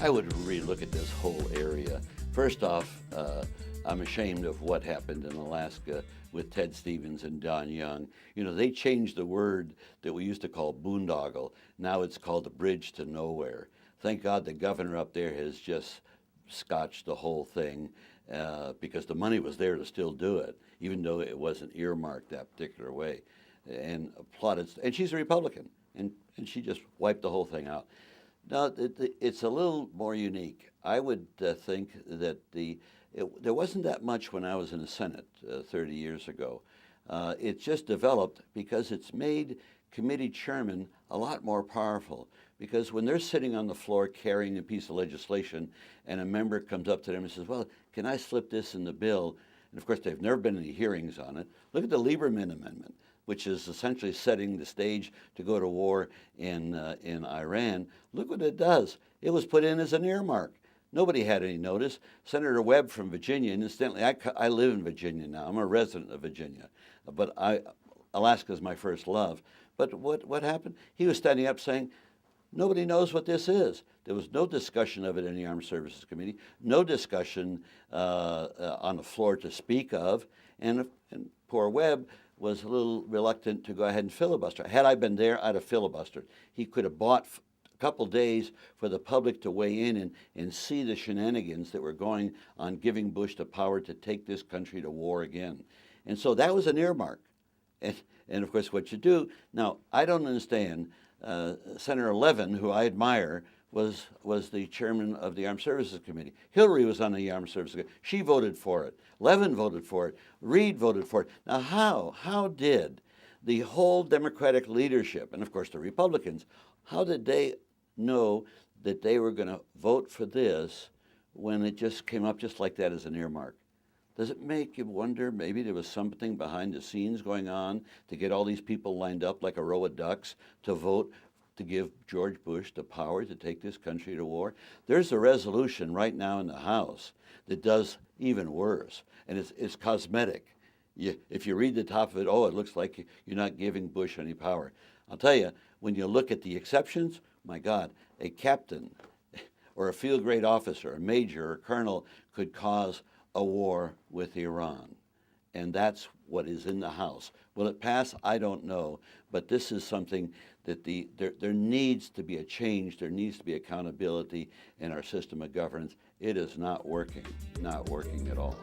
I would relook at this whole area. First off, I'm ashamed of what happened in Alaska with Ted Stevens and Don Young. You know, they changed the word that we used to call boondoggle. Now it's called the bridge to nowhere. Thank God the governor up there has just scotched the whole thing because the money was there to still do it, even though it wasn't earmarked that particular way. And applauded. And she's a Republican, and she just wiped the whole thing out. Now, it's a little more unique. I would think that there wasn't that much when I was in the Senate 30 years ago. It's just developed because it's made committee chairmen a lot more powerful. Because when they're sitting on the floor carrying a piece of legislation and a member comes up to them and says, well, can I slip this in the bill? And of course, there've never been any hearings on it. Look at the Lieberman Amendment, which is essentially setting the stage to go to war in Iran. Look what it does. It was put in as an earmark. Nobody had any notice. Senator Webb from Virginia, and incidentally, I live in Virginia now. I'm a resident of Virginia, but Alaska is my first love. But what happened? He was standing up saying, nobody knows what this is. There was no discussion of it in the Armed Services Committee, no discussion on the floor to speak of, and poor Webb was a little reluctant to go ahead and filibuster. Had I been there, I'd have filibustered. He could have bought a couple days for the public to weigh in and see the shenanigans that were going on giving Bush the power to take this country to war again. And so that was an earmark. And of course, what you do, now, I don't understand, Senator Levin, who I admire, was the chairman of the Armed Services Committee. Hillary was on the Armed Services Committee. She voted for it. Levin voted for it. Reid voted for it. Now, how did the whole Democratic leadership, and of course the Republicans, how did they know that they were going to vote for this when it just came up just like that as an earmark? Does it make you wonder maybe there was something behind the scenes going on to get all these people lined up like a row of ducks to vote to give George Bush the power to take this country to war? There's a resolution right now in the House that does even worse, and it's cosmetic. If you read the top of it, oh, it looks like you're not giving Bush any power. I'll tell you, when you look at the exceptions, my God, a captain or a field grade officer, a major or a colonel could cause a war with Iran. And that's what is in the House. Will it pass? I don't know. But this is something that there needs to be a change. There needs to be accountability in our system of governance. It is not working at all.